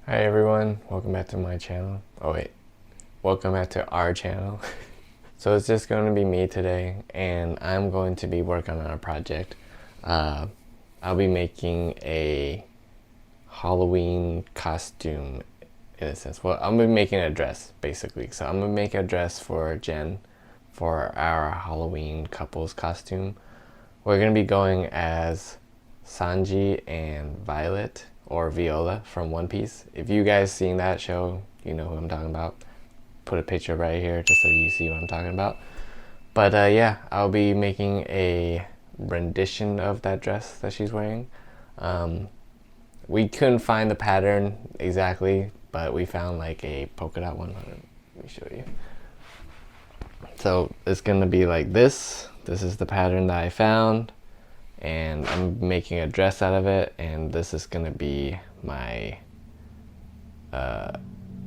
Hi everyone, welcome back to my channel. Oh wait, welcome back to our channel. So it's just going to be me today, and I'm going to be working on a project. I'll be making a Halloween costume in a sense. Well, I'm gonna be making a dress basically. So I'm gonna make a dress for Jen for our Halloween couples costume. We're gonna be going as Sanji and Violet, or Viola from One Piece. If you guys seen that show, you know who I'm talking about. Put a picture right here just so you see what I'm talking about. But yeah, I'll be making a rendition of that dress that she's wearing. We couldn't find the pattern exactly, but we found like a polka dot one. Let me show you. So it's gonna be like this. This is the pattern that I found, and I'm making a dress out of it, and this is gonna be my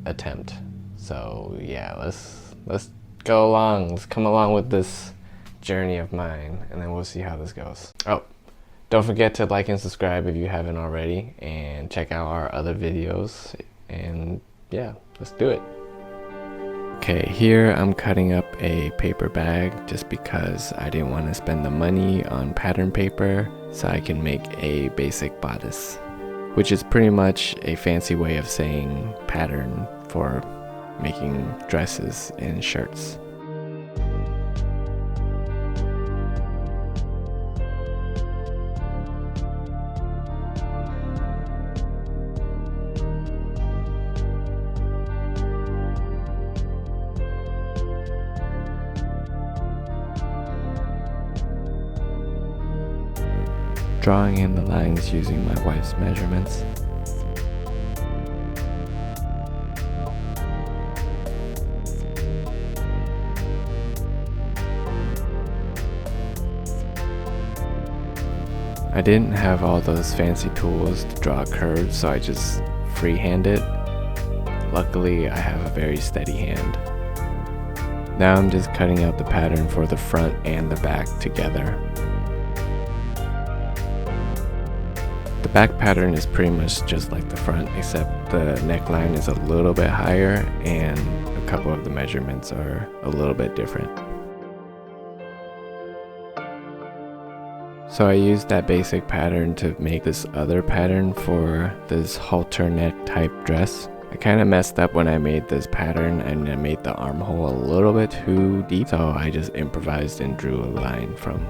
attempt. So yeah, let's go along. Let's come along with this journey of mine, and then we'll see how this goes. Oh, don't forget to like and subscribe if you haven't already, and check out our other videos. And yeah, let's do it. Okay, here I'm cutting up a paper bag just because I didn't want to spend the money on pattern paper, so I can make a basic bodice, which is pretty much a fancy way of saying pattern for making dresses and shirts. Drawing in the lines using my wife's measurements. I didn't have all those fancy tools to draw curves, so I just freehand it. Luckily, I have a very steady hand. Now I'm just cutting out the pattern for the front and the back together. The back pattern is pretty much just like the front, except the neckline is a little bit higher and a couple of the measurements are a little bit different. So I used that basic pattern to make this other pattern for this halter neck type dress. I kind of messed up when I made this pattern, and I made the armhole a little bit too deep, so I just improvised and drew a line from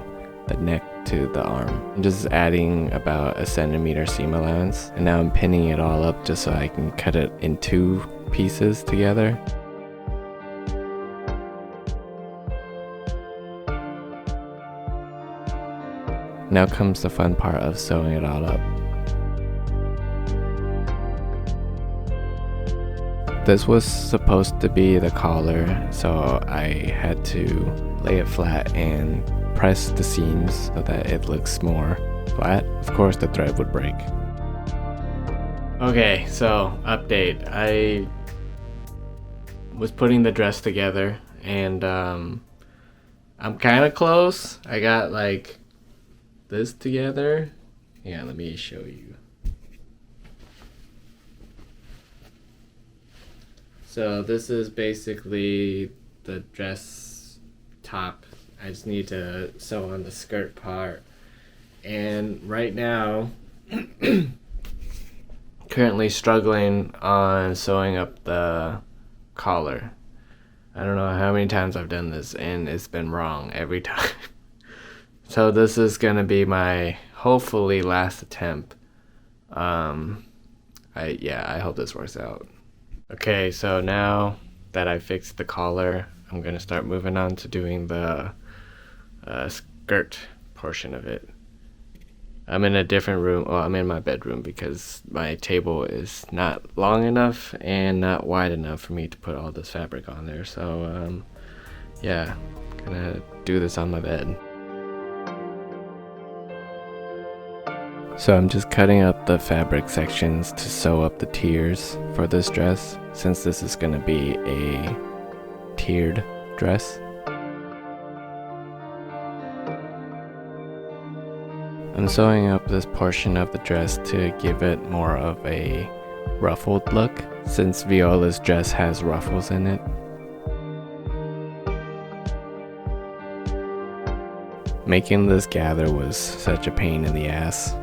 the neck to the arm. I'm just adding about a centimeter seam allowance, and now I'm pinning it all up just so I can cut it in two pieces together. Now comes the fun part of sewing it all up. This was supposed to be the collar, so I had to lay it flat and press the seams so that it looks more flat. Of course, the thread would break. Okay, so update. I was putting the dress together, and I'm kind of close. I got like this together. Yeah, let me show you. So this is basically the dress top. I just need to sew on the skirt part. And right now, currently struggling on sewing up the collar. I don't know how many times I've done this, and it's been wrong every time. So this is gonna be my hopefully last attempt. I hope this works out. Okay, so now that I fixed the collar, I'm gonna start moving on to doing the skirt portion of it. I'm in a different room. Well, I'm in my bedroom because my table is not long enough and not wide enough for me to put all this fabric on there. So yeah, gonna do this on my bed. So I'm just cutting out the fabric sections to sew up the tiers for this dress, since this is going to be a tiered dress. I'm sewing up this portion of the dress to give it more of a ruffled look since Viola's dress has ruffles in it. Making this gather was such a pain in the ass.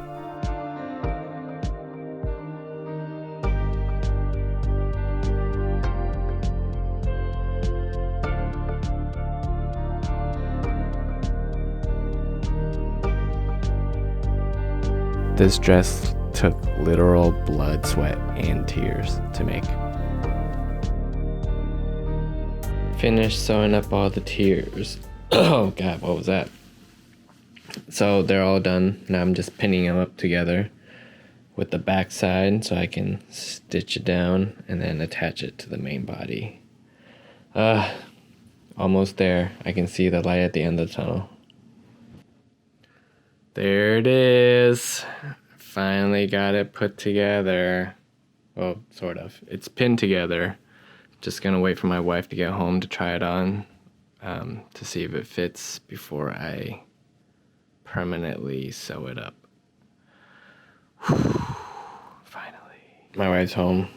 This dress took literal blood, sweat, and tears to make. Finished sewing up all the tears. Oh god, what was that? So they're all done. Now I'm just pinning them up together with the back side so I can stitch it down and then attach it to the main body. Almost there. I can see the light at the end of the tunnel. There it is. Finally got it put together. Well, sort of. It's pinned together. Just gonna wait for my wife to get home to try it on to see if it fits before I permanently sew it up. Whew. Finally. My wife's home.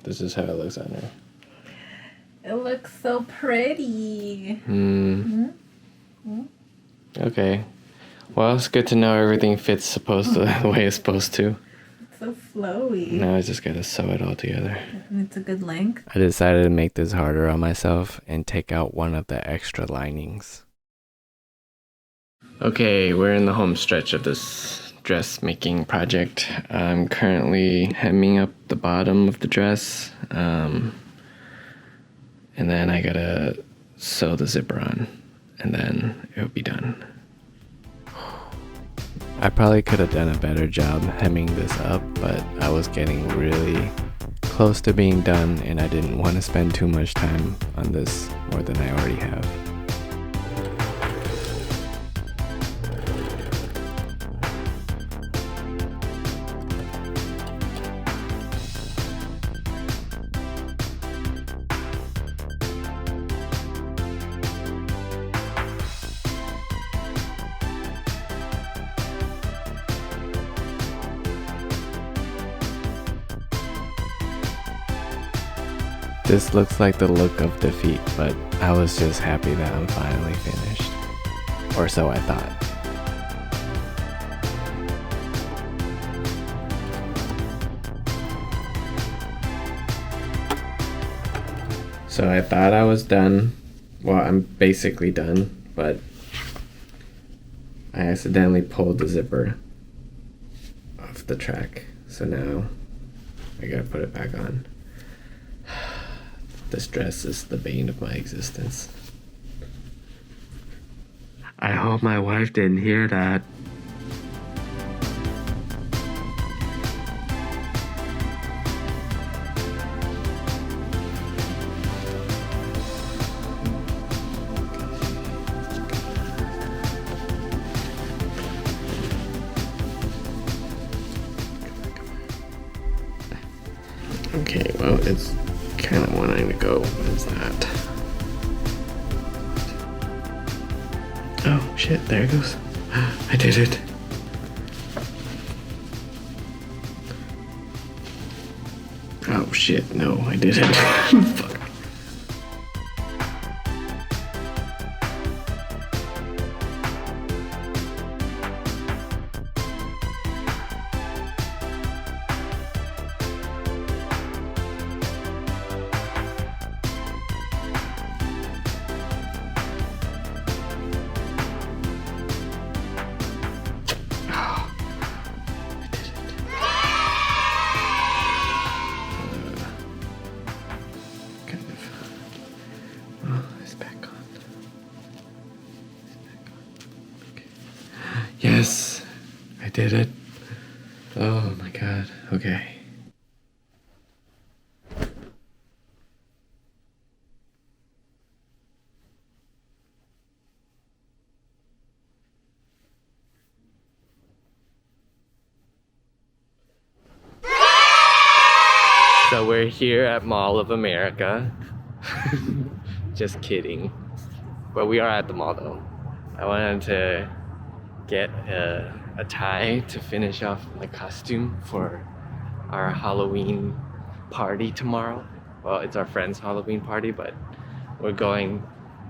This is how it looks on her. It looks so pretty. Okay. Well, it's good to know everything fits the way it's supposed to. It's so flowy. Now I just gotta sew it all together. And it's a good length. I decided to make this harder on myself and take out one of the extra linings. Okay, we're in the home stretch of this dressmaking project. I'm currently hemming up the bottom of the dress, and then I gotta sew the zipper on, and then it'll be done. I probably could have done a better job hemming this up, but I was getting really close to being done, and I didn't want to spend too much time on this more than I already have. This looks like the look of defeat, but I was just happy that I'm finally finished. Or so I thought. So I thought I was done. Well, I'm basically done, but I accidentally pulled the zipper off the track. So now I gotta put it back on. This dress is the bane of my existence. I hope my wife didn't hear that. Okay, well, it's kind of wanting to go. What is that? Oh shit, there it goes. I did it. Oh shit, no, I didn't. Fuck. Yes, I did it. Oh my god, okay. So we're here at Mall of America. Just kidding. But we are at the mall though. I wanted to get a tie to finish off my costume for our Halloween party tomorrow. Well, it's our friend's Halloween party, but we're going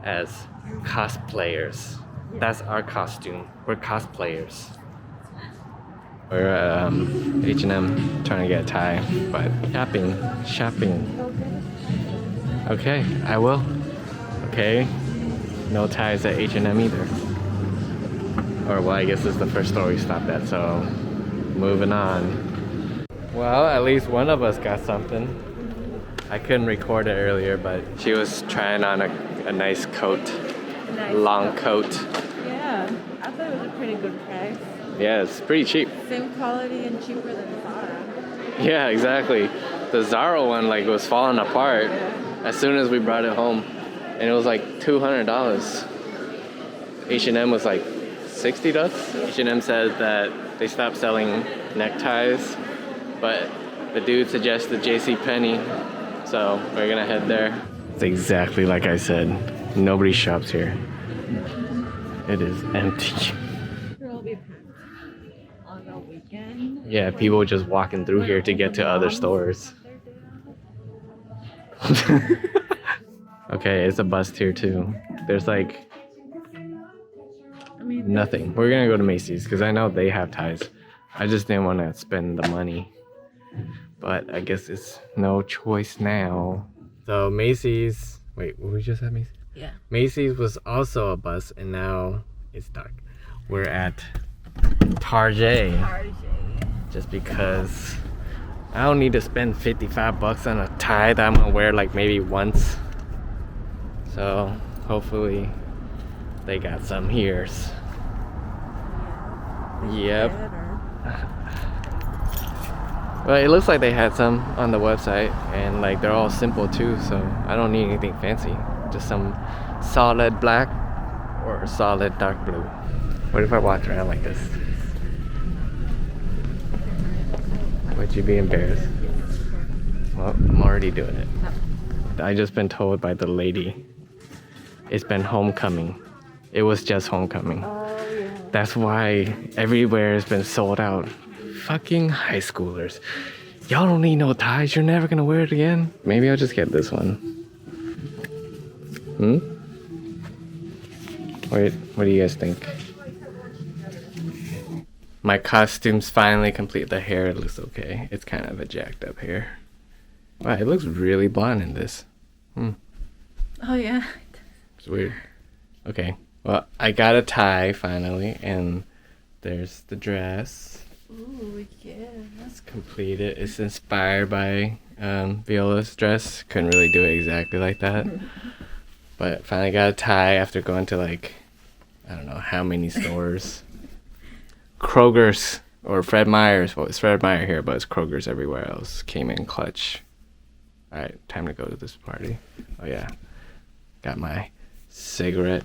as cosplayers. That's our costume. We're cosplayers. We're at H&M trying to get a tie, but shopping. Okay, I will. Okay, no ties at H&M either. Or well, I guess this is the first store we stopped at, so moving on. Well, at least one of us got something. I couldn't record it earlier, but she was trying on a nice coat. Long coat. Yeah, I thought it was a pretty good price. Yeah, it's pretty cheap. Same quality and cheaper than Zara. Yeah, exactly. The Zara one like was falling apart as soon as we brought it home, and it was like $200. H&M was like $60. H&M said that they stopped selling neckties, but the dude suggested JCPenney, so we're gonna head there. It's exactly like I said. Nobody shops here. It is empty. It'll be packed on the weekend. Yeah, people just walking through here to get to other stores. Okay, it's a bust here too. There's like nothing. We're gonna go to Macy's because I know they have ties. I just didn't want to spend the money, but I guess it's no choice now. So Macy's, wait, were we just at Macy's? Yeah. Macy's was also a bus, and now it's dark. We're at Target. Just because I don't need to spend 55 bucks on a tie that I'm gonna wear like maybe once. So hopefully they got some here. Yep. Well, it looks like they had some on the website, and like they're all simple too, so I don't need anything fancy. Just some solid black or solid dark blue. What if I walked around like this? Would you be embarrassed? Well, I'm already doing it. I just been told by the lady it's been homecoming. It was just homecoming. That's why everywhere has been sold out. Fucking high schoolers. Y'all don't need no ties. You're never gonna wear it again. Maybe I'll just get this one. Wait, what do you guys think? My costume's finally complete. The hair looks okay. It's kind of a jacked up hair. Wow, it looks really blonde in this. Oh yeah. It's weird. Okay, well, I got a tie finally, and there's the dress. Ooh, yeah. It's completed. It's inspired by Viola's dress. Couldn't really do it exactly like that. But finally got a tie after going to like, I don't know how many stores. Kroger's or Fred Meyer's. Well, it's Fred Meyer here, but it's Kroger's everywhere else. Came in clutch. Alright, time to go to this party. Oh yeah. Got my cigarette.